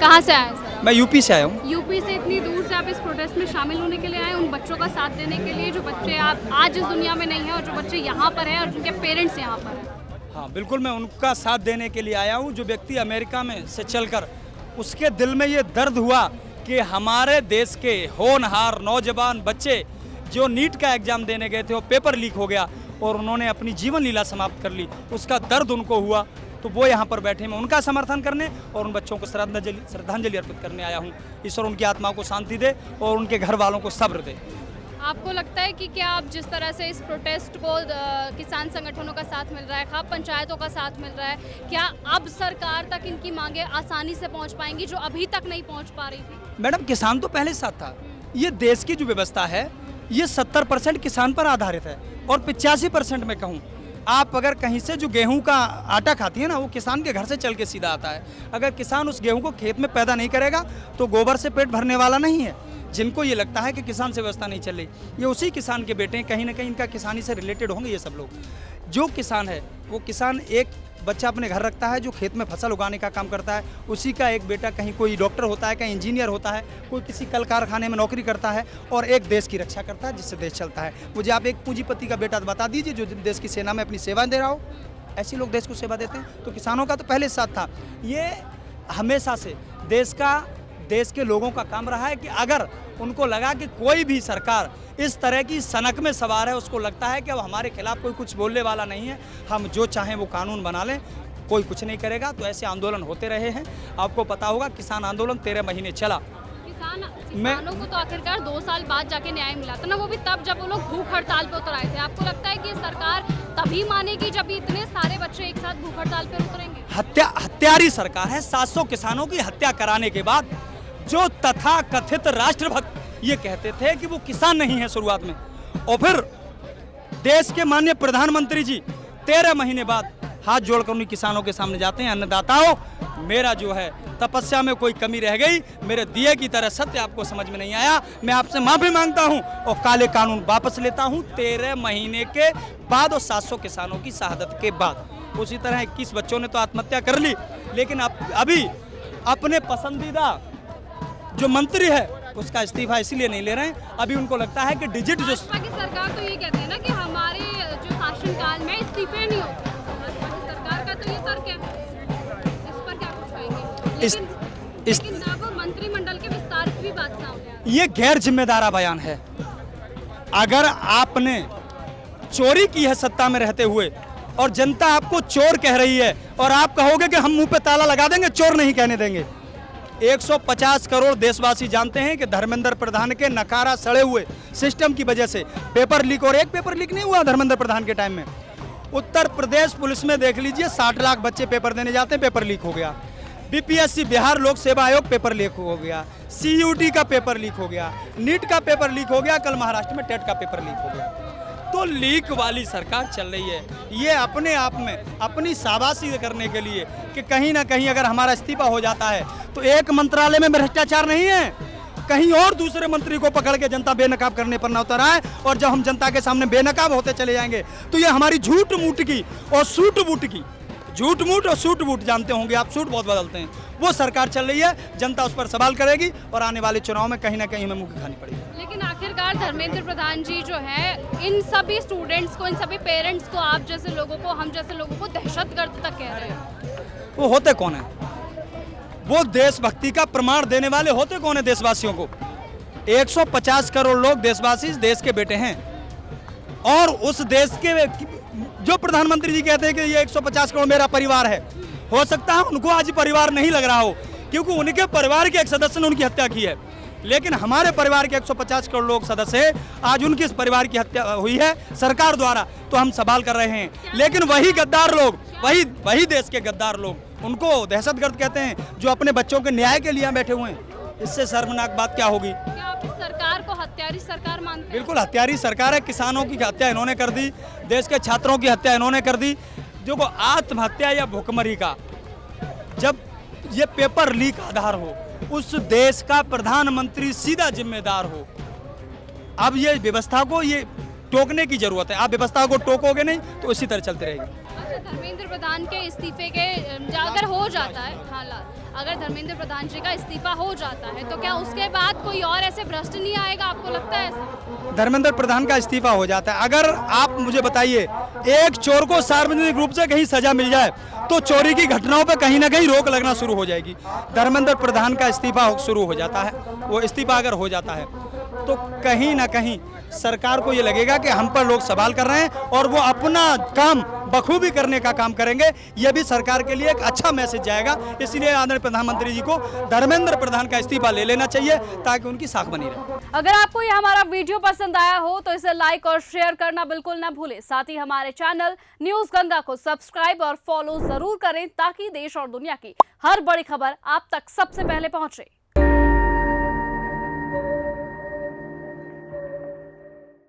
कहाँ से आए हैं सर आप? मैं यूपी से आया हूँ। यूपी से इतनी दूर से आप इस प्रोटेस्ट में शामिल होने के लिए आए, उन बच्चों का साथ देने के लिए जो बच्चे आप आज इस दुनिया में नहीं हैं और जो बच्चे यहाँ पर हैं और जिनके पेरेंट्स यहाँ पर हैं। हाँ बिल्कुल, मैं उनका साथ देने के लिए आया हूँ। जो व्यक्ति अमेरिका में से चलकर उसके दिल में ये दर्द हुआ कि हमारे देश के होनहार नौजवान बच्चे जो नीट का एग्ज़ाम देने गए थे वो पेपर लीक हो गया और उन्होंने अपनी जीवन लीला समाप्त कर ली, उसका दर्द उनको हुआ, तो वो यहाँ पर बैठे। मैं उनका समर्थन करने और उन बच्चों को श्रद्धांजलि अर्पित करने आया हूँ। ईश्वर उनकी आत्मा को शांति दे और उनके घर वालों को सब्र दे। आपको लगता है कि क्या आप जिस तरह से इस प्रोटेस्ट को किसान संगठनों का साथ मिल रहा है, खाप पंचायतों का साथ मिल रहा है, क्या अब सरकार तक इनकी मांगे आसानी से पहुंच पाएंगी जो अभी तक नहीं पहुंच पा रही थी? मैडम, किसान तो पहले साथ था। ये देश की जो व्यवस्था है ये 70% किसान पर आधारित है और 85% में कहूँ, आप अगर कहीं से जो गेहूं का आटा खाती है ना, वो किसान के घर से चल के सीधा आता है। अगर किसान उस गेहूं को खेत में पैदा नहीं करेगा तो गोबर से पेट भरने वाला नहीं है। जिनको ये लगता है कि किसान से व्यवस्था नहीं चल रही, ये उसी किसान के बेटे हैं, कहीं ना कहीं इनका किसानी से रिलेटेड होंगे ये सब लोग। जो किसान है वो किसान एक बच्चा अपने घर रखता है जो खेत में फसल उगाने का काम करता है, उसी का एक बेटा कहीं कोई डॉक्टर होता है, कहीं इंजीनियर होता है, कोई किसी कल कारखाने में नौकरी करता है और एक देश की रक्षा करता है जिससे देश चलता है। मुझे आप एक पूंजीपति का बेटा बता दीजिए जो देश की सेना में अपनी सेवा दे रहा हो। ऐसे लोग देश को सेवा देते हैं। तो किसानों का तो पहले साथ था। ये हमेशा से देश के लोगों का काम रहा है कि अगर उनको लगा कि कोई भी सरकार इस तरह की सनक में सवार है, उसको लगता है कि अब हमारे खिलाफ कोई कुछ बोलने वाला नहीं है, हम जो चाहें वो कानून बना लें, कोई कुछ नहीं करेगा, तो ऐसे आंदोलन होते रहे हैं। आपको पता होगा किसान आंदोलन 13 महीने चला। किसानों को तो आखिरकार 2 साल बाद जाके न्याय मिला था ना, वो भी तब जब वो लोग भूख हड़ताल पे उतर आए थे। आपको लगता है कि सरकार तभी मानेगी जब इतने सारे बच्चे एक साथ भूख हड़ताल पे उतरेंगे? हत्यारी सरकार है। 700 किसानों की हत्या कराने के बाद जो तथा कथित राष्ट्रभक्त ये कहते थे कि वो किसान नहीं है शुरुआत में, और फिर देश के माननीय प्रधानमंत्री जी 13 महीने बाद हाथ जोड़कर उन्हीं किसानों के सामने जाते हैं, अन्नदाताओं मेरा जो है तपस्या में कोई कमी रह गई, मेरे दिए की तरह सत्य आपको समझ में नहीं आया, मैं आपसे माफी मांगता हूं और काले कानून वापस लेता हूं। 13 महीने के बाद और 700 किसानों की शहादत के बाद। उसी तरह 21 बच्चों ने तो आत्महत्या कर ली, लेकिन अभी अपने पसंदीदा जो मंत्री है उसका इस्तीफा इसीलिए नहीं ले रहे हैं। अभी उनको लगता है कि डिजिट जो भाजपा की सरकार तो ये कहते हैं ना कि हमारे जो शासनकाल में इस्तीफे नहीं होते। भाजपा की सरकार का तो ये तर्क है, इस पर क्या कुछ कहेंगे? लेकिन अब मंत्रिमंडल के विस्तार की भी बात सामने आ रही है। ये गैर जिम्मेदारा बयान है। अगर आपने चोरी की है सत्ता में रहते हुए और जनता आपको चोर कह रही है और आप कहोगे कि हम मुंह पे ताला लगा देंगे, चोर नहीं कहने देंगे। 150 करोड़ देशवासी जानते हैं कि धर्मेंद्र प्रधान के नकारा सड़े हुए सिस्टम की वजह से पेपर लीक, और एक पेपर लीक नहीं हुआ धर्मेंद्र प्रधान के टाइम में। उत्तर प्रदेश पुलिस में देख लीजिए 60 लाख बच्चे पेपर देने जाते हैं, पेपर लीक हो गया। बीपीएससी बिहार लोक सेवा आयोग पेपर लीक हो गया, सीयूटी का पेपर लीक हो गया, नीट का पेपर लीक हो गया, कल महाराष्ट्र में टेट का पेपर लीक हो गया। तो लीक वाली सरकार चल रही है। ये अपने आप में अपनी शाबाशी करने के लिए कि कहीं ना कहीं अगर हमारा इस्तीफा हो जाता है तो एक मंत्रालय में भ्रष्टाचार नहीं है, कहीं और दूसरे मंत्री को पकड़ के जनता बेनकाब करने पर ना उतर आए। और जब हम जनता के सामने बेनकाब होते चले जाएंगे तो ये हमारी झूठ मूठ की और सूट बूट की, झूठ मूठ और सूट बूट जानते होंगे आप, सूट बहुत बदलते हैं, वो सरकार चल रही है। जनता उस पर सवाल करेगी और आने वाले चुनाव में कहीं ना कहीं हमें मुँह खानी पड़ेगी। लेकिन आखिरकार धर्मेंद्र प्रधान जी जो है इन सभी स्टूडेंट्स को, इन सभी पेरेंट्स को, आप जैसे लोगों को, हम जैसे लोगों को दहशतगर्द तक कह रहे हैं। वो होते कौन है? वो देशभक्ति का प्रमाण देने वाले होते कौन है देशवासियों को? 150 करोड़ लोग देशवासी इस देश के बेटे हैं और उस देश के जो प्रधानमंत्री जी कहते हैं कि ये 150 करोड़ मेरा परिवार है, हो सकता है उनको आज परिवार नहीं लग रहा हो क्योंकि उनके परिवार के एक सदस्य ने उनकी हत्या की है, लेकिन हमारे परिवार के 150 करोड़ लोग सदस्य हैं, आज उनकी इस परिवार की हत्या हुई है सरकार द्वारा, तो हम सवाल कर रहे हैं। लेकिन वही गद्दार लोग, वही देश के गद्दार लोग उनको दहशतगर्द कहते हैं जो अपने बच्चों के न्याय के लिए बैठे हुए हैं। इससे शर्मनाक बात क्या होगी? क्या आप इस सरकार को हत्यारी सरकार मानते हैं? बिल्कुल हत्यारी सरकार है। किसानों की हत्या इन्होंने कर दी, देश के छात्रों की हत्या इन्होंने कर दी। जो को आत्महत्या या भुखमरी का जब ये पेपर लीक आधार हो, उस देश का प्रधानमंत्री सीधा जिम्मेदार हो। अब ये व्यवस्था को ये टोकने की जरूरत है। आप व्यवस्था को टोकोगे नहीं तो इसी तरह चलती रहेगी। अच्छा, धर्मेंद्र प्रधान के इस्तीफे के अगर हो जाता है हालात, अगर धर्मेंद्र प्रधान जी का इस्तीफा हो जाता है तो क्या उसके बाद कोई और ऐसे भ्रष्ट नहीं आएगा, आपको लगता है ऐसा? धर्मेंद्र प्रधान का इस्तीफा हो जाता है, अगर आप मुझे बताइए एक चोर को सार्वजनिक रूप से कहीं सजा मिल जाए तो चोरी की घटनाओं पर कहीं ना कहीं रोक लगना शुरू हो जाएगी। धर्मेंद्र प्रधान का इस्तीफा शुरू हो जाता है, वो इस्तीफा अगर हो जाता है तो कहीं ना कहीं सरकार को ये लगेगा कि हम पर लोग सवाल कर रहे हैं और वो अपना काम बखूबी करने का काम करेंगे। ये भी सरकार के लिए एक अच्छा मैसेज जाएगा। इसलिए आदरणीय प्रधानमंत्री जी को धर्मेंद्र प्रधान का इस्तीफा ले लेना चाहिए ताकि उनकी साख बनी रहे। अगर आपको ये हमारा वीडियो पसंद आया हो तो इसे लाइक और शेयर करना बिल्कुल ना भूलें। साथ ही हमारे चैनल न्यूज गंगा को सब्सक्राइब और फॉलो जरूर करें ताकि देश और दुनिया की हर बड़ी खबर आप तक सबसे पहले पहुंचे।